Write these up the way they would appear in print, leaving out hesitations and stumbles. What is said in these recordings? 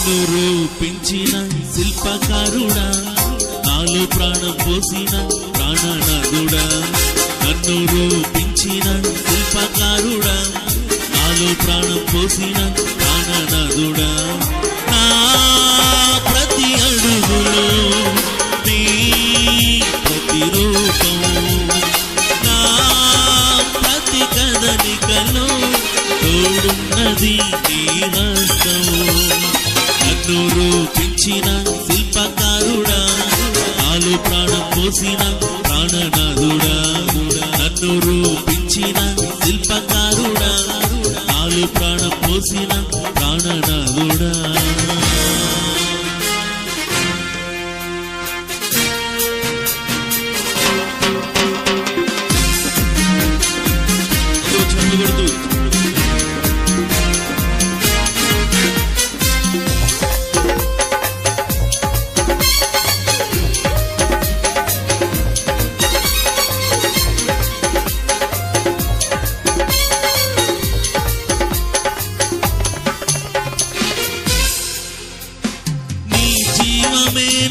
నన్ను రూపించిన శిల్పకారుడా, నాలో ప్రాణం పోసిన ప్రాణనాథుడా. నన్ను రూపించిన శిల్పకారుడా, నాలో ప్రాణం పోసిన ప్రాణనాథుడా. నా ప్రతి అడుగులో నీ ప్రతిరూపం, నా ప్రతి కదలికలో తోడున్నది నీ హస్తం. నన్ను రూపించిన శిల్పకారుడా, నాలో ప్రాణం పోసిన ప్రాణనాథుడా. నన్ను రూపించిన శిల్పకారుడా, నాలో ప్రాణం పోసిన ప్రాణనాథుడా.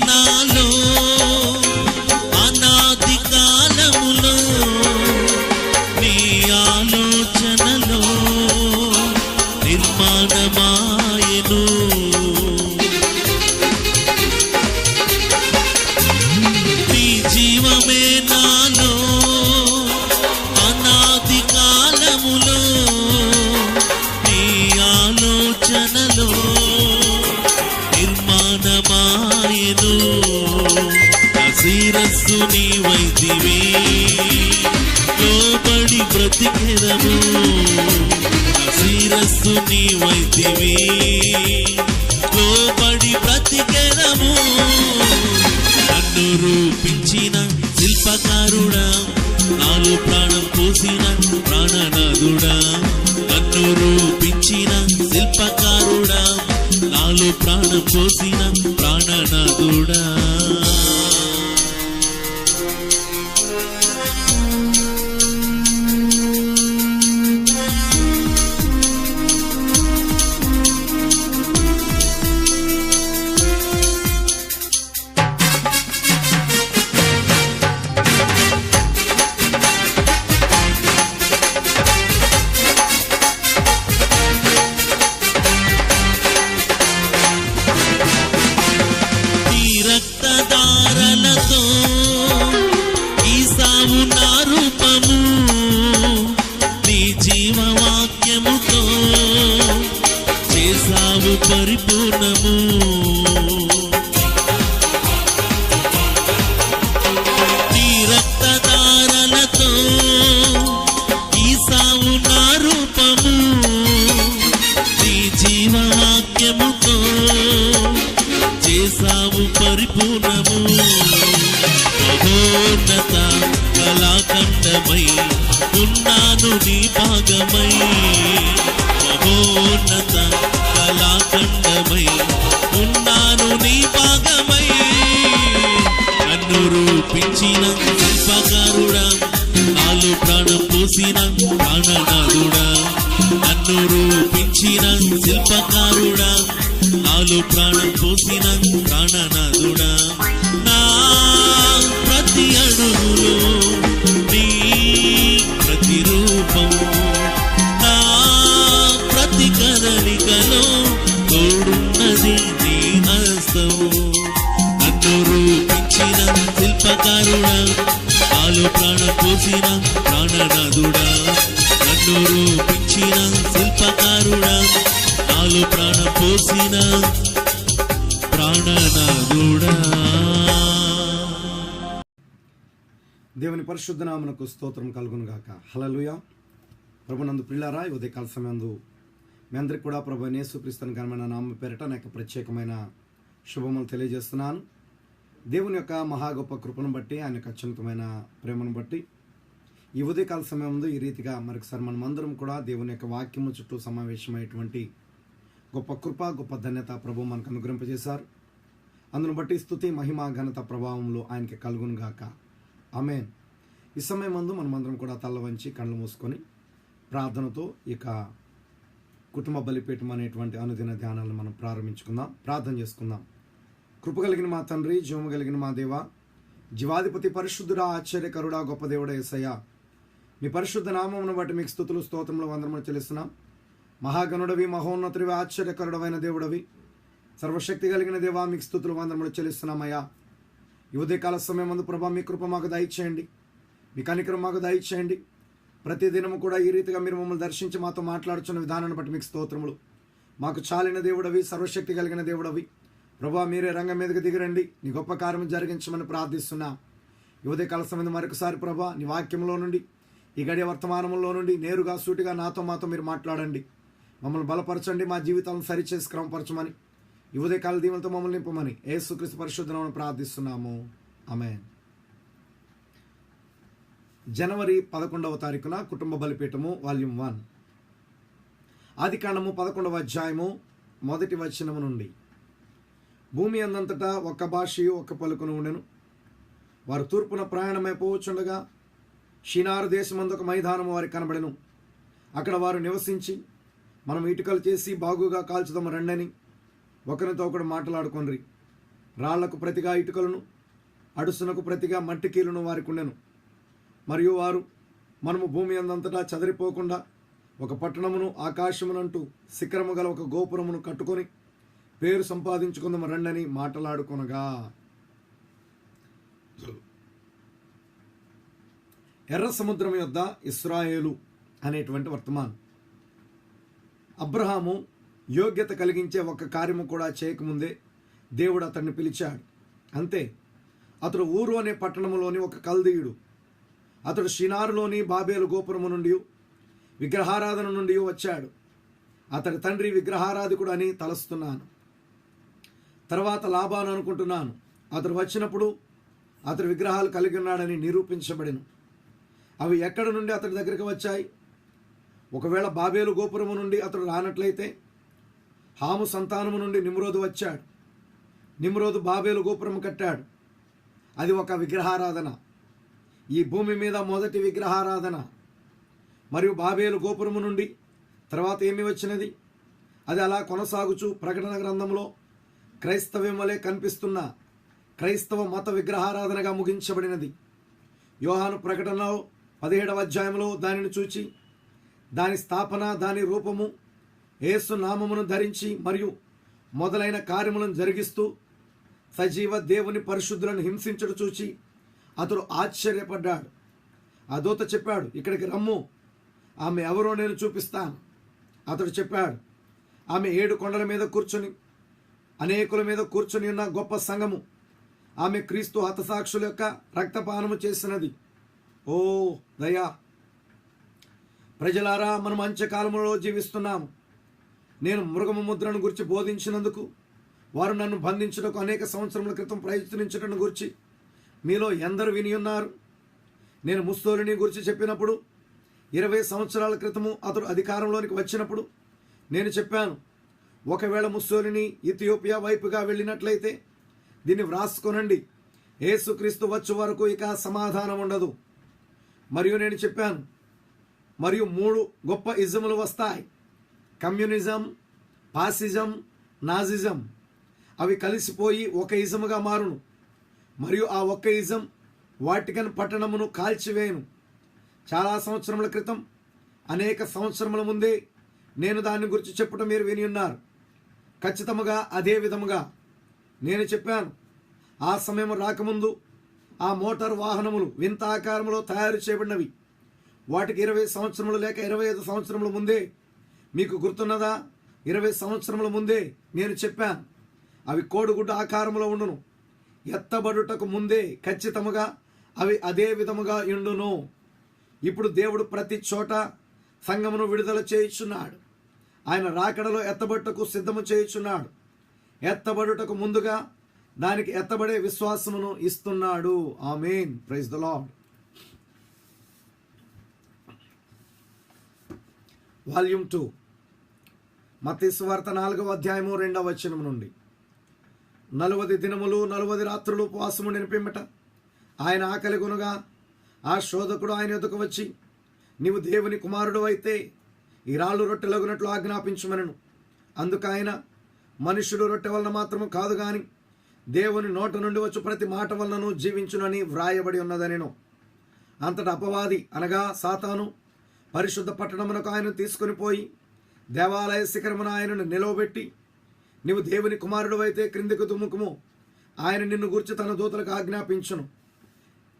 నాలో అనాది కాలములో నీ ఆలోచనలో నిర్మాణమాయెను. నీ జీవమే నాలో అనాది కాలములో నీ ఆలోచనలో నిర్మాణమాయెను. శిరస్సు నీ వైదివి, లోబడి బ్రతికెదము. శిరస్సు నీ వైదివి, లోబడి బ్రతికెదము. నన్ను రూపించిన శిల్పకారుడా, నాలో ప్రాణం పోసిన ప్రాణనాథుడా. నన్ను రూపించిన శిల్పకారుడా, నాలో ప్రాణం పోసిన ప్రాణనాథుడా. రక్తధారలతో ఈసావు నా రూపము, నీ జీవవాక్యముతో చేసావు పరిపూర్ణము. నీ రక్తధారలతో ఈసావు నా రూపము, నీ జీవవాక్యముతో చేసావు పరిపూర్ణము. మహోన్నత కళాఖండమై ఉన్నాను నీ భాగమై. మహోన్నత కళాఖండమై ఉన్నాను నీ భాగమై. నన్ను రూపించిన శిల్పకారుడా, నాలో ప్రాణం పోసిన ప్రాణనాథుడా. నన్ను రూపించిన శిల్పకారుడా, నాలో ప్రాణం పోసిన ప్రాణనాథుడా. నా ప్రతి అడుగులో నీ ప్రతిరూపం, నా ప్రతి కదలికలో తోడున్నది నీ హస్తం. నన్ను రూపించిన శిల్పకారుడా, నాలో ప్రాణం పోసిన ప్రాణనాథుడా. నన్ను రూపించిన శిల్పకారుడా, నాలో ప్రాణం పోసిన ప్రాణనాథుడా. దేవుని పరిశుద్ధ నామమునకు స్తోత్రం కలుగును గాక. హల్లెలూయా. ప్రభునందు ప్రియులారా, ఈ ఉదయకాల సమయంలో మీ అందరికీ కూడా ప్రభు యేసుక్రీస్తు ఘనమైన నామం పేరిట నాకు ప్రత్యేకమైన శుభములు తెలియజేస్తున్నాను. దేవుని యొక్క మహా గొప్ప కృపను బట్టి, ఆయన యొక్క అత్యున్నతమైన ప్రేమను బట్టి ఈ ఉదయకాల సమయంలో ఈ రీతిగా మరొకసారి మనం అందరం కూడా దేవుని యొక్క వాక్యము చుట్టూ సమావేశమైనటువంటి గొప్ప కృప, గొప్ప ధన్యత ప్రభు మనకు అనుగ్రహింపజేశారు. అందును బట్టి స్తుతి, మహిమ, ఘనత, ప్రభావంలో ఆయనకి కలుగును గాక. ఆమేన్. ఈ సమయం ముందు మనమందరం కూడా తల్ల వంచి కళ్ళు మూసుకొని ప్రార్థనతో ఇక కుటుంబ బలిపీఠం అనేటువంటి అనుదిన ధ్యానాలను మనం ప్రారంభించుకుందాం. ప్రార్థన చేసుకుందాం. కృపగలిగిన మా తండ్రి, జీవము కలిగిన మా దేవ, జీవాధిపతి, పరిశుద్ధుడా, ఆశ్చర్యకరుడా, గొప్ప దేవుడా యేసయ్య, మీ పరిశుద్ధ నామమును బట్టి మీకు స్తుతులు స్తోత్రములు వందనములు చెల్లిస్తున్నాం. మహాగణుడవి, మహోన్నతుడివి, ఆశ్చర్యకరుడవైన దేవుడవి, సర్వశక్తి కలిగిన దేవా, మీకు స్తుతులు వందనములు చెల్లిస్తున్నామయ్యా. ఈ ఉదయకాల సమయం ముందు ప్రభా మీ కృప మాకు దయచేయండి, మీ కనికరం మాకు దయచేయండి. ప్రతి దినము కూడా ఈ రీతిగా మీరు మమ్మల్ని దర్శించి మాతో మాట్లాడుచున్న విధానాన్ని బట్టి మీకు స్తోత్రములు. మాకు చాలిన దేవుడవి, సర్వశక్తి కలిగిన దేవుడవి ప్రభా, మీరే రంగం మీదకి దిగిరండి, నీ గొప్ప కార్యం జరిగించమని ప్రార్థిస్తున్నా. ఈ ఉదయకాల సమయం మరొకసారి ప్రభా నీ వాక్యంలో నుండి, ఈ గడియ వర్తమానంలో నుండి నేరుగా సూటిగా మాతో మీరు మాట్లాడండి. మమ్మల్ని బలపరచండి, మా జీవితాలను సరిచేసి క్రమపరచమని, ఈ ఉదయకాల దీవెనతో మమ్మల్ని నింపమని యేసుక్రీస్తు పరిశుద్ధ నామమున ప్రార్థిస్తున్నాము. ఆమేన్. జనవరి 11వ తారీఖున కుటుంబ బలిపీఠము వాల్యూమ్ 1, ఆదికాండము 11వ అధ్యాయము 1వ వచనము నుండి. భూమి అందంతటా ఒక్క భాషయు ఒక్క పలుకును ఉండెను. వారు తూర్పున ప్రయాణమైపోవచ్చుండగా షినారు దేశమందు ఒక మైదానము వారికి కనబడెను. అక్కడ వారు నివసించి, మనం ఇటుకలు చేసి బాగుగా కాల్చుదాము రండని ఒకరితో ఒకడు మాట్లాడుకొనిరి. రాళ్లకు ప్రతిగా ఇటుకలను, అడుసునకు ప్రతిగా మట్టి కీలును వారికి ఉండెను. మరియు వారు, మనము భూమి అందంతటా చెదరిపోకుండా ఒక పట్టణమును, ఆకాశమునంటూ శిఖరము గల ఒక గోపురమును కట్టుకొని పేరు సంపాదించుకుందాము రండని మాట్లాడుకొనగా. ఎర్ర సముద్రం యొద్ద ఇశ్రాయేలు అనేటువంటి వర్తమానం. అబ్రహాము యోగ్యత కలిగించే ఒక కార్యము కూడా చేయకముందే దేవుడు అతన్ని పిలిచాడు. అంతే, అతడు ఊరు అనే పట్టణములోని ఒక కల్దీయుడు. అతడు షినారులోని బాబేలు గోపురము నుండి, విగ్రహారాధన నుండి వచ్చాడు. అతడి తండ్రి విగ్రహారాధికుడు అని తలస్తున్నాను, తర్వాత లాబాను అనుకుంటున్నాను. అతడు వచ్చినప్పుడు అతడు విగ్రహాలు కలిగి ఉన్నాడని నిరూపించబడిను. అవి ఎక్కడి నుండి అతడి దగ్గరికి వచ్చాయి? ఒకవేళ బాబేలు గోపురము నుండి అతడు రానట్లయితే హాము సంతానము నుండి నిమ్రోదు వచ్చాడు. నిమ్రోదు బాబేలు గోపురము కట్టాడు. అది ఒక విగ్రహారాధన, ఈ భూమి మీద మొదటి విగ్రహారాధన. మరియు బాబేలు గోపురము నుండి తర్వాత ఏమి వచ్చినది? అది అలా కొనసాగుచు ప్రకటన గ్రంథంలో క్రైస్తవం వలె కనిపిస్తున్న క్రైస్తవ మత విగ్రహారాధనగా ముగించబడినది. యోహాను ప్రకటనలో 17వ అధ్యాయంలో దానిని చూచి, దాని స్థాపన, దాని రూపము, యేసు నామమును ధరించి మరియు మొదలైన కార్యములను జరిగిస్తూ సజీవ దేవుని పరిశుద్ధులను హింసించడు చూచి అతడు ఆశ్చర్యపడ్డాడు. ఆ దూత చెప్పాడు, ఇక్కడికి రమ్ము, ఆమె ఎవరో నేను చూపిస్తాను. అతడు చెప్పాడు, ఆమె 7 కొండల మీద కూర్చొని అనేకుల మీద కూర్చొని ఉన్న గొప్ప సంఘము. ఆమె క్రీస్తు హతసాక్షుల యొక్క రక్తపానము చేసినది. ఓ దయా ప్రజలారా, మనం అంత్యకాలంలో జీవిస్తున్నాము. నేను మృగము ముద్రను గురించి బోధించినందుకు వారు నన్ను బంధించుటకు అనేక సంవత్సరముల క్రితం ప్రయత్నించటను గురించి మీలో ఎందరు విని ఉన్నారు? నేను ముస్సోలిని గురించి చెప్పినప్పుడు 20 సంవత్సరాల క్రితము అతడు అధికారంలోనికి వచ్చినప్పుడు నేను చెప్పాను, ఒకవేళ ముస్సోలిని ఇథియోపియా వైపుగా వెళ్ళినట్లయితే దీన్ని వ్రాసుకొనండి, యేసుక్రీస్తు వచ్చు వరకు ఇక సమాధానం ఉండదు. మరియు నేను చెప్పాను, మరియు 3 గొప్ప ఇజములు వస్తాయి, కమ్యూనిజం, ఫాసిజం, నాజిజం. అవి కలిసిపోయి ఒక ఇజముగా మారును. మరియు ఆ ఒక్క ఇజం వాటికన్ పట్టణమును కాల్చివేయను. చాలా సంవత్సరముల క్రితం, అనేక సంవత్సరముల ముందే నేను దాని గురించి చెప్పడం మీరు విని ఉన్నారు. ఖచ్చితంగా అదే విధముగా నేను చెప్పాను. ఆ సమయం రాకముందు ఆ మోటార్ వాహనములు వింత ఆకారంలో తయారు చేయబడినవి. వాటికి 20 సంవత్సరములు లేక 25 సంవత్సరముల ముందే, మీకు గుర్తున్నదా? 20 సంవత్సరముల ముందే నేను చెప్పాను, అవి కోడిగుడ్డ ఆకారంలో ఉండును. ఎత్తబడుటకు ముందే ఖచ్చితముగా అవి అదే విధముగా ఉండును. ఇప్పుడు దేవుడు ప్రతి చోట సంఘమును విడుదల చేయుచున్నాడు. ఆయన రాకడలో ఎత్తబడుటకు సిద్ధము చేయుచున్నాడు. ఎత్తబడుటకు ముందుగా దానికి ఎత్తబడే విశ్వాసమును ఇస్తున్నాడు. ఆమేన్. Praise the lord. వాల్యూమ్ 2, మత్తయి సువార్త 4వ అధ్యాయము 2వ వచనం నుండి. 40 దినములు 40 రాత్రులు ఉపవాసము నిలిపిమ్మట ఆయన ఆకలి కొనగా ఆ శోధకుడు ఆయన ఎదుకు వచ్చి, నీవు దేవుని కుమారుడు అయితే ఈ రాళ్ళు రొట్టెలగునట్లు ఆజ్ఞాపించమనను. అందుకు ఆయన, మనుష్యుడు రొట్టె వలన మాత్రము కాదు గాని దేవుని నోట నుండి వచ్చు ప్రతి మాట వలనను జీవించునని వ్రాయబడి ఉన్నదనెను. అంతటా అపవాది అనగా సాతాను పరిశుద్ధ పట్టణమునకు ఆయనను తీసుకొని పోయి దేవాలయ శిఖరమున ఆయనను నిలవబెట్టి, నీవు దేవుని కుమారుడు అయితే క్రిందికి దుమ్ముకుము, ఆయన నిన్ను గూర్చి తన దూతలకు ఆజ్ఞాపించును,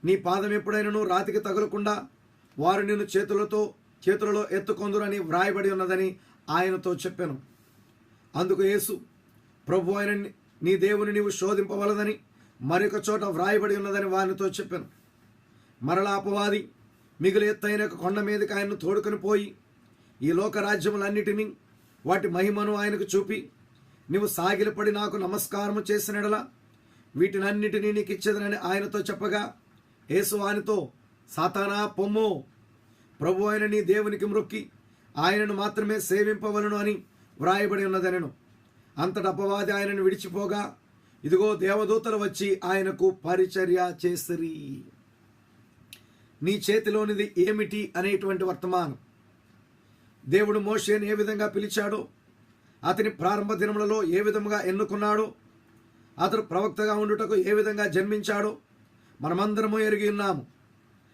నీ పాదం ఎప్పుడైనను రాతికి తగలకుండా వారు నిన్ను చేతులలో ఎత్తుకొందురని వ్రాయబడి ఉన్నదని ఆయనతో చెప్పాను. అందుకు యేసు, ప్రభు అయిన నీ దేవుని నీవు శోధింపవలదని మరొక చోట వ్రాయబడి ఉన్నదని వారితో చెప్పాను. మరలా అపవాది మిగులు ఎత్తైన కొండ మీదకి ఆయన్ను తోడుకొని పోయి ఈ లోక రాజ్యములన్నిటినీ వాటి మహిమను ఆయనకు చూపి, నీవు సాగిలపడి నాకు నమస్కారము చేసినడలా వీటినన్నిటినీ నీకు ఇచ్చేదనని ఆయనతో చెప్పగా, యేసు ఆయనతో, సాతానా పొమ్ము, ప్రభు అయిన నీ దేవునికి మ్రొక్కి ఆయనను మాత్రమే సేవింపవలను అని వ్రాయబడి ఉన్నదనెను. అంతట అపవాది ఆయనను విడిచిపోగా, ఇదిగో దేవదూతలు వచ్చి ఆయనకు పరిచర్య చేసిరి. నీ చేతిలోనిది ఏమిటి అనేటువంటి వర్తమానం. దేవుడు మోషేను ఏ విధంగా పిలిచాడో, అతని ప్రారంభ దినములలో ఏ విధముగా ఎన్నుకున్నాడో, అతడు ప్రవక్తగా ఉండుటకు ఏ విధంగా జన్మించాడో మనమందరము ఎరిగి ఉన్నాము.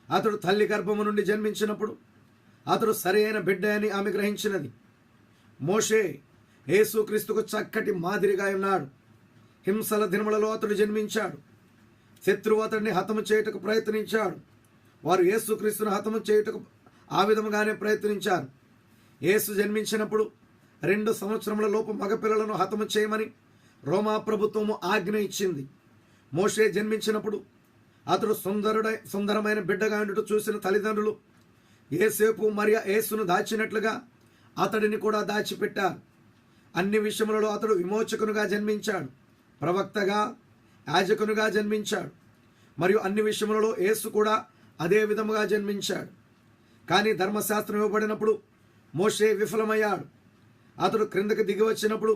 అతడు తల్లి గర్భము నుండి జన్మించినప్పుడు అతడు సరైన బిడ్డ అని ఆమె గ్రహించినది. మోషే యేసుక్రీస్తుకు చక్కటి మాదిరిగా ఉన్నాడు. హింసల దినములలో అతడు జన్మించాడు. శత్రువు అతడిని హతము చేయుటకు ప్రయత్నించాడు. వారు యేసుక్రీస్తును హతము చేయుటకు ఆ విధముగానే ప్రయత్నించారు. యేసు జన్మించినప్పుడు 2 సంవత్సరముల లోపు మగపిల్లలను హతము చేయమని రోమా ప్రభుత్వము ఆజ్ఞ ఇచ్చింది. మోషే జన్మించినప్పుడు అతడు సుందరమైన బిడ్డగా ఉండుట చూసిన తల్లిదండ్రులు యేసేపు మరియ యేసును దాచినట్లుగా అతడిని కూడా దాచిపెట్టారు. అన్ని విషయములలో అతడు విమోచకునుగా జన్మించాడు, ప్రవక్తగా, యాజకునుగా జన్మించాడు. మరియు అన్ని విషయములలో యేసు కూడా అదే విధముగా జన్మించాడు. కానీ ధర్మశాస్త్రం ఇవ్వబడినప్పుడు మోషే విఫలమయ్యాడు. అతడు క్రిందకు దిగి వచ్చినప్పుడు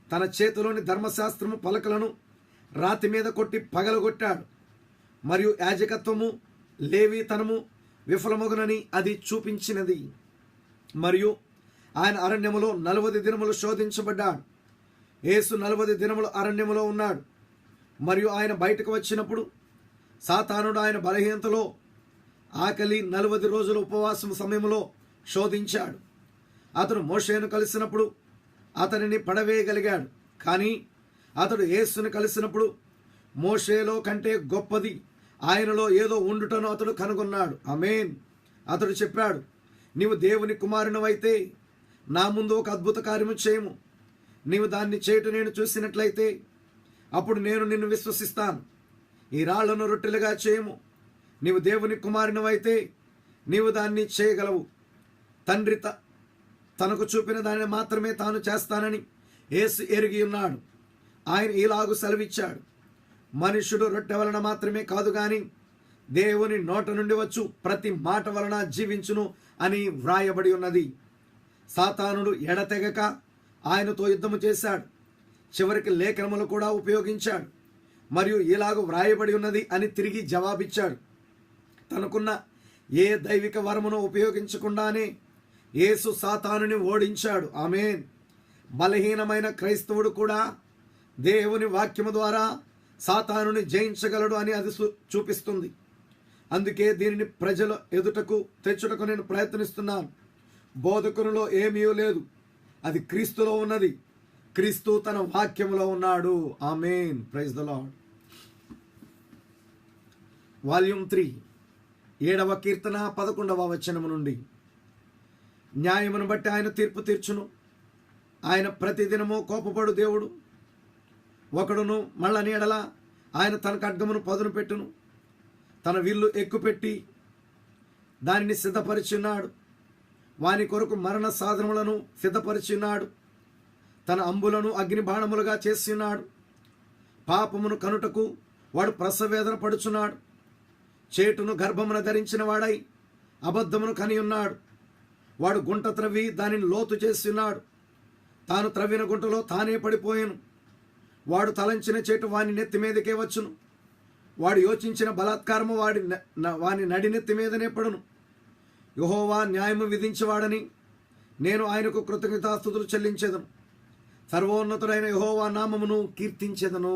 తన చేతిలోని ధర్మశాస్త్రము పలకలను రాతి మీద కొట్టి పగలగొట్టాడు. మరియు యాజకత్వము, లేవీతనము విఫలమగునని అది చూపించినది. మరియు ఆయన అరణ్యములో 40 దినములు శోధించబడ్డాడు. యేసు 40 దినములు అరణ్యములో ఉన్నాడు. మరియు ఆయన బయటకు వచ్చినప్పుడు సాతానుడు ఆయన బలహీనతలో ఆకలి 40 రోజుల ఉపవాసం సమయంలో శోధించాడు. అతడు మోషేను కలిసినప్పుడు అతనిని పడవేయగలిగాడు. కానీ అతడు యేసును కలిసినప్పుడు మోషేలో కంటే గొప్పది ఆయనలో ఏదో ఉండుటను అతడు కనుగొన్నాడు. ఆమేన్. అతడు చెప్పాడు, నీవు దేవుని కుమారునివైతే నా ముందు ఒక అద్భుత కార్యము చేయము. నీవు దాన్ని చేయుట నేను చూసినట్లయితే అప్పుడు నేను నిన్ను విశ్వసిస్తాను. ఈ రాళ్లను రొట్టెలుగా చేయము. నీవు దేవుని కుమారునివైతే నీవు దాన్ని చేయగలవు. తండ్రి తనకు చూపిన దానిని మాత్రమే తాను చేస్తానని యేసు ఎరిగి ఉన్నాడు. ఆయన ఇలాగు సెలవిచ్చాడు, మనుష్యుడు రొట్టె వలన మాత్రమే కాదు గాని దేవుని నోట నుండి వచ్చు ప్రతి మాట వలన జీవించును అని వ్రాయబడి ఉన్నది. సాతానుడు ఎడతెగక ఆయనతో యుద్ధము చేశాడు. చివరికి లేఖనములు కూడా ఉపయోగించాడు. మరియు ఇలాగ వ్రాయబడి ఉన్నది అని తిరిగి జవాబిచ్చాడు. తనకున్న ఏ దైవిక వరమును ఉపయోగించకుండానే యేసు సాతానుని ఓడించాడు. ఆమేన్. బలహీనమైన క్రైస్తవుడు కూడా దేవుని వాక్యము ద్వారా సాతానుని జయించగలడు అని అది చూపిస్తుంది. అందుకే దీనిని ప్రజల ఎదుటకు తెచ్చుటకు నేను ప్రయత్నిస్తున్నాను. బోధకునిలో ఏమీ లేదు, అది క్రీస్తులో ఉన్నది. క్రీస్తు తన వాక్యములో ఉన్నాడు. ఆమేన్. Praise the lord. వాల్యూమ్ 3 7వ కీర్తన 11వ వచనము నుండి, న్యాయమును బట్టి ఆయన తీర్పు తీర్చును. ఆయన ప్రతిదినము కోపపడు దేవుడు. ఒకడును మళ్ళని ఎడల ఆయన తన ఖడ్గమును పదును పెట్టును. తన విల్లు ఎక్కుపెట్టి దానిని సిద్ధపరిచున్నాడు. వాని కొరకు మరణ సాధనములను సిద్ధపరిచున్నాడు. తన అంబులను అగ్ని బాణములుగా చేస్తున్నాడు. పాపమును కనుటకు వాడు ప్రసవేదన పడుచున్నాడు. చేటును గర్భమున ధరించిన వాడై అబద్ధమును కని ఉన్నాడు. వాడు గుంట త్రవ్వి దానిని లోతు చేస్తున్నాడు. తాను త్రవ్విన గుంటలో తానే పడిపోయాను. వాడు తలంచిన చేటు వాని నెత్తి మీదకే వచ్చును. వాడు యోచించిన బలాత్కారము వాని నడినెత్తి మీదనే పడును. యెహోవా న్యాయము విధించేవాడని నేను ఆయనకు కృతజ్ఞతాస్తుతులు చెల్లించేదను, సర్వోన్నతుడైన యెహోవా నామమును కీర్తించేదను.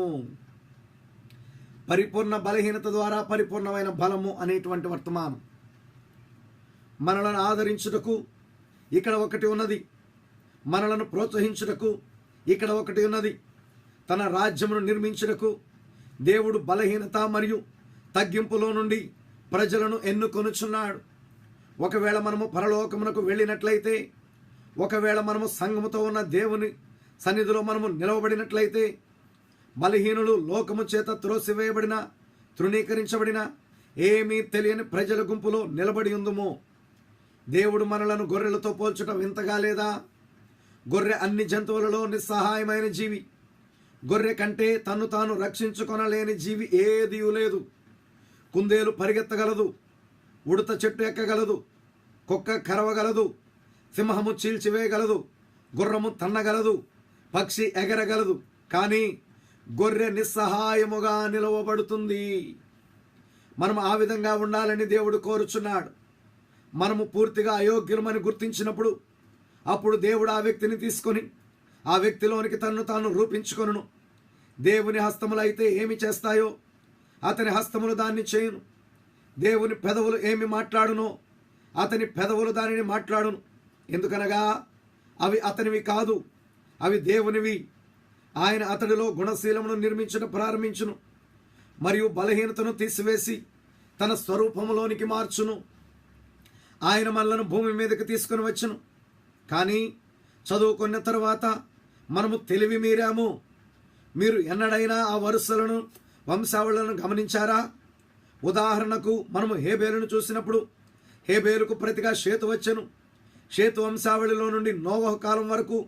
పరిపూర్ణ బలహీనత ద్వారా పరిపూర్ణమైన బలము అనేటువంటి వర్తమానం. మనలను ఆదరించుటకు ఇక్కడ ఒకటి ఉన్నది, మనలను ప్రోత్సహించుటకు ఇక్కడ ఒకటి ఉన్నది. తన రాజ్యమును నిర్మించుటకు దేవుడు బలహీనత మరియు తగ్గింపులో నుండి ప్రజలను ఎన్నుకొనుచున్నాడు. ఒకవేళ మనము పరలోకమునకు వెళ్ళినట్లయితే, ఒకవేళ మనము సంఘముతో ఉన్న దేవుని సన్నిధిలో మనము నిలవబడినట్లయితే, బలహీనులు లోకము చేత త్రోసివేయబడిన, తృణీకరించబడిన, ఏమీ తెలియని ప్రజల గుంపులో నిలబడి ఉందుము. దేవుడు మనలను గొర్రెలతో పోల్చుట వింతగా లేదా? గొర్రె అన్ని జంతువులలో నిస్సహాయమైన జీవి. గొర్రె కంటే తన్ను తాను రక్షించుకొనలేని జీవి ఏదీ లేదు. కుందేలు పరిగెత్తగలదు, ఉడత చెట్టు ఎక్కగలదు, కుక్క కరవగలదు, సింహము చీల్చివేయగలదు, గుర్రము తన్నగలదు, పక్షి ఎగరగలదు. కానీ గొర్రె నిస్సహాయముగా నిలవబడుతుంది. మనం ఆ విధంగా ఉండాలని దేవుడు కోరుచున్నాడు. మనము పూర్తిగా అయోగ్యులమని గుర్తించినప్పుడు అప్పుడు దేవుడు ఆ వ్యక్తిని తీసుకొని ఆ వ్యక్తిలోనికి తన్ను తాను రూపించుకొనును. దేవుని హస్తములు అయితే ఏమి చేస్తాయో అతని హస్తములు దాన్ని చేయును. దేవుని పెదవులు ఏమి మాట్లాడునో అతని పెదవులు దానిని మాట్లాడును. ఎందుకనగా అవి అతనివి కాదు, అవి దేవునివి. ఆయన అతడిలో గుణశీలమును నిర్మించడం ప్రారంభించును మరియు బలహీనతను తీసివేసి తన స్వరూపములోనికి మార్చును. ఆయన మనలను భూమి మీదకి తీసుకుని వచ్చును. కానీ చదువుకున్న తర్వాత మనము తెలివి మీరాము. మీరు ఎన్నడైనా ఆ వరుసలను, వంశావళులను గమనించారా? ఉదాహరణకు మనము హేబేలును చూసినప్పుడు హేబేలుకు ప్రతిగా షేతు వచ్చెను. షేతు వంశావళిలో నుండి నోవహు కాలం వరకు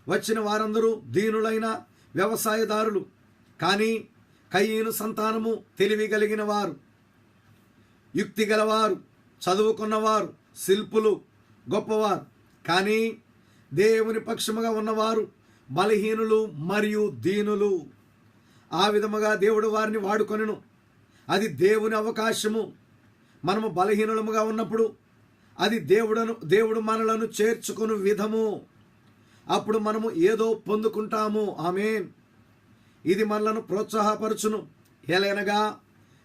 వచ్చిన వారందరూ దీనులైన వ్యవసాయదారులు. కానీ కయీను సంతానము తెలివి కలిగిన వారు, యుక్తి గలవారు, చదువుకున్నవారు, శిల్పులు, గొప్పవారు. కానీ దేవుని పక్షముగా ఉన్నవారు బలహీనులు మరియు దీనులు. ఆ విధముగా దేవుడు వారిని వాడుకొనెను. అది దేవుని అవకాశము. మనము బలహీనులముగా ఉన్నప్పుడు అది దేవుడు మనలను చేర్చుకుని విధము. అప్పుడు మనము ఏదో పొందుకుంటాము. ఆమేన్. ఇది మనలను ప్రోత్సాహపరచును. ఎలయనగా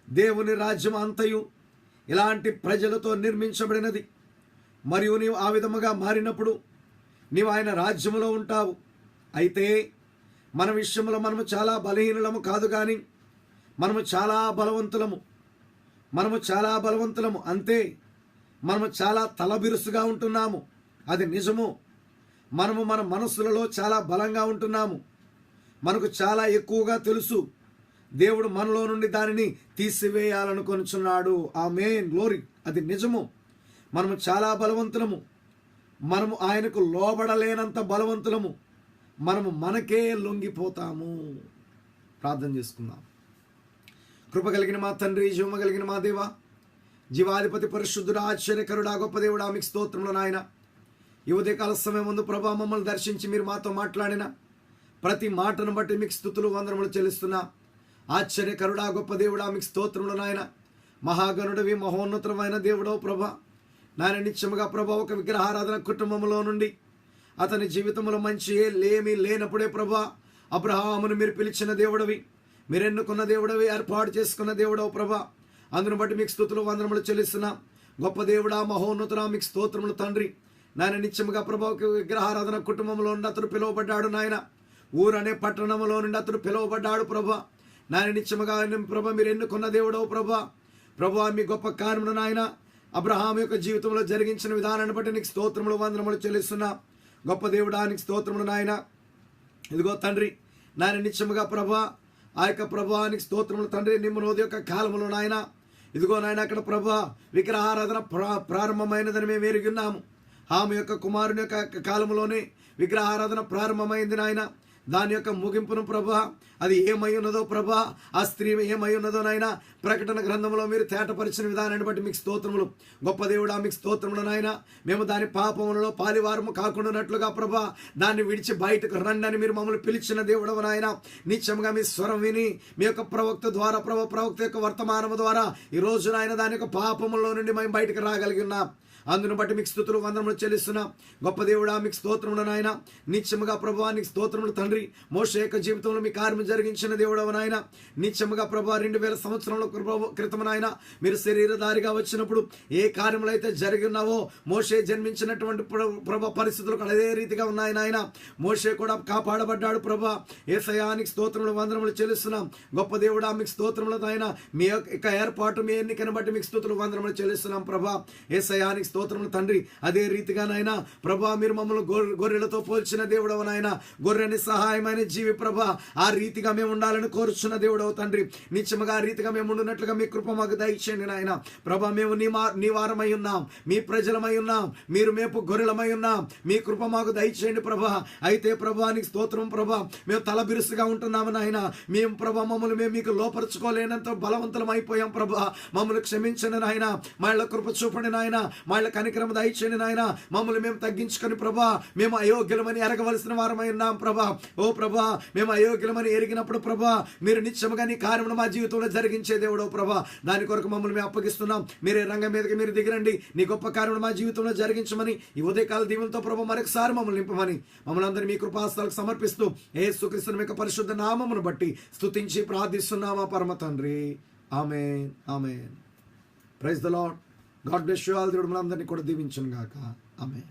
దేవుని రాజ్యం అంతయు ఇలాంటి ప్రజలతో నిర్మించబడినది. మరియు నీవు ఆ విధముగా మారినప్పుడు నీవు ఆయన రాజ్యములో ఉంటావు. అయితే మన విషయంలో మనము చాలా బలహీనులము కాదు, కానీ మనము చాలా బలవంతులము అంతే. మనము చాలా తలబిరుసుగా ఉంటున్నాము, అది నిజము. మనము మన మనస్సులలో చాలా బలంగా ఉంటున్నాము. మనకు చాలా ఎక్కువగా తెలుసు. దేవుడు మనలో నుండి దానిని తీసివేయాలనుకొనుచున్నాడు. ఆమేన్, గ్లోరీ. అది నిజము. మనము చాలా బలవంతులము. మనము ఆయనకు లోబడలేనంత బలవంతులము. మనము మనకే లొంగిపోతాము. ప్రార్థన చేసుకుందాం. కృప కలిగిన మా తండ్రి, జీవము కలిగిన మా దేవ, జీవాధిపతి, పరిశుద్ధుడు, ఆశ్చర్యకరుడా, గొప్ప దేవుడా, మీకు స్తోత్రములు నాయన. ఈ ఉదయకాల సమయం ముందు ప్రభా మమ్మల్ని దర్శించి మీరు మాతో మాట్లాడిన ప్రతి మాటను బట్టి మీకు స్తుతులు, వందనములు చెల్లిస్తున్నా. ఆశ్చర్యకరుడా, గొప్ప దేవుడా, మీకు స్తోత్రములు నాయన. మహాగణుడివి, మహోన్నతమైన దేవుడవు ప్రభా నాయన. నిత్యముగా ప్రభా ఒక విగ్రహారాధన కుటుంబంలో నుండి అతని జీవితంలో మంచి ఏమీ లేనప్పుడే ప్రభా అబ్రహామును మీరు పిలిచిన దేవుడవి, మీరు ఎన్నుకున్న దేవుడవి, ఏర్పాటు చేసుకున్న దేవుడవు ప్రభా. అందును బట్టి మీకు స్తుతులు, వందనములు చెల్లిస్తున్నా. గొప్ప దేవుడా, మహోన్నతుడా, మీకు స్తోత్రములు తండ్రి నాయన. నిత్యముగా ప్రభా ఒక విగ్రహారాధన కుటుంబంలో నుండి అతడు పిలువబడ్డాడు నాయన. ఊరనే పట్టణంలో నుండి అతడు పిలువబడ్డాడు ప్రభా నాయన. నిత్యముగా ప్రభా మీరు ఎన్నుకున్న దేవుడవు ప్రభా. ప్రభా మీ గొప్ప కార్యమును నాయన అబ్రహాం యొక్క జీవితంలో జరిగించిన విధానాన్ని బట్టి నీకు స్తోత్రములు, వందనములు చెల్లిస్తున్నా. గొప్ప దేవుడా, నీకు స్తోత్రములు నాయన. ఇదిగో తండ్రి నాయన, నిత్యముగా ప్రభా ఆ యొక్క ప్రభానికి స్తోత్రములు తండ్రి. నిమ్మనోది యొక్క కాలములో నాయన ఇదిగో నాయన అక్కడ ప్రభా విగ్రహారాధన ప్రారంభమైనదని మేము ఎరిగి ఉన్నాము. ఆమె యొక్క కుమారుని యొక్క కాలంలోనే విగ్రహారాధన ప్రారంభమైంది నాయన. దాని యొక్క ముగింపును ప్రభా అది ఏమై ఉన్నదో ప్రభా, ఆ స్త్రీ ఏమై ఉన్నదో నాయన ప్రకటన గ్రంథంలో మీరు తేటపరిచిన విధానాన్ని బట్టి మీకు స్తోత్రములు. గొప్ప దేవుడా, మీకు స్తోత్రములు నాయన. మేము దాని పాపములలో పాలివారము కాకుండానట్లుగా ప్రభా దాన్ని విడిచి బయటకు రండి అని మీరు మమ్మల్ని పిలిచిన దేవుడవు నాయన. నిత్యంగా మీ స్వరం విని మీ యొక్క ప్రవక్త ద్వారా ప్రవక్త యొక్క వర్తమానము ద్వారా ఈ రోజు నాయన దాని యొక్క పాపములో నుండి మేము బయటకు రాగలిగి ఉన్నాం. అందును బట్టి మీకు స్తుతులు వందనములు చెల్లిస్తున్నాం. గొప్ప దేవుడా మీకు స్తోత్రములు నాయన. నిత్యముగా ప్రభువా నీకు స్తోత్రములు తండ్రి. మోషే యొక్క జీవితంలో మీ కార్యం జరిగించిన దేవుడవు నాయన. నిత్యముగా ప్రభువా 2000 సంవత్సరంలో క్రితం నాయన మీరు శరీరధారిగా వచ్చినప్పుడు ఏ కార్యములు అయితే జరిగినావో మోషే జన్మించినటువంటి ప్రభా పరిస్థితులు అదే రీతిగా ఉన్నాయి నాయన. మోషే కూడా కాపాడబడ్డాడు ప్రభా. యేసయ్యా నీకు స్తోత్రములు వందనములు చెల్లిస్తున్నాం. గొప్ప దేవుడా మీకు స్తోత్రములు నాయన. మీ యొక్క ఏర్పాటు మీ ఎన్నికను బట్టి మీకు స్తుతులు వందనములు చెల్లిస్తున్నాం ప్రభా. యేసయ్యా నీకు స్తోత్రములు తండ్రి. అదే రీతిగా నాయన ప్రభా మీరు మమ్మల్ని గొర్రెలతో పోల్చిన దేవుడవు నాయన. గొర్రెని సహాయమైన జీవి ప్రభా. ఆ రీతిగా మేము ఉండాలని కోరుచున్న దేవుడవు తండ్రి. నిత్యముగా ఆ రీతిగా మేము ఉండినట్లుగా మీ కృప మాకు దయచేయండి నాయన. ప్రభా మేము నీ వారమై ఉన్నాం, మీ ప్రజలమై ఉన్నాం, మీరు మేపు గొర్రెలమై ఉన్నాం. మీ కృప మాకు దయచేయండి ప్రభా. అయితే ప్రభా నీకు స్తోత్రం ప్రభా. మేము తల బిరుసుగా ఉంటున్నాము నాయన. మేము ప్రభా మమ్మల్ని మేము మీకు లోపరుచుకోలేనంత బలవంతులం అయిపోయాం ప్రభా. మమ్మల్ని క్షమించండి నాయన. మా ఇళ్ళ కృప చూపండి నాయన. మా ఇళ్ళ కనికరం దయచేయండి నాయన. మమ్మల్ని మేము తగ్గించుకొని ప్రభా మేము అయోగ్యులమని ఎరగవలసిన వారమై ఉన్నాం ప్రభా. ఓ ప్రభా మేము అయోగ్యులమని ఎరిగినప్పుడు ప్రభా మీరు నిత్యముగా నీ కార్యమును మా జీవితంలో జరిగించే దేవుడో ప్రభా. దాని కొరకు మమ్మల్ని మేము అప్పగిస్తున్నాం. మీరే రంగం మీదకి మీరు దిగిరండి. నీ గొప్ప కార్యమును మా జీవితంలో జరిగించమని ఈ ఉదయకాల దీవులతో ప్రభా మరొకసారి మమ్మల్ని నింపమని మమ్మల్ని అందరినీ మీ కృపాస్తాలకు సమర్పిస్తూ యేసుక్రీస్తు యొక్క పరిశుద్ధ నామమును బట్టి స్తుతించి ప్రార్థిస్తున్నామా పరమ తండ్రి. ఆమేన్ ఆమేన్. Praise the lord. God bless you all. దేవుడు మనందరినీ కూడా దీవించును గాక. ఆమేన్.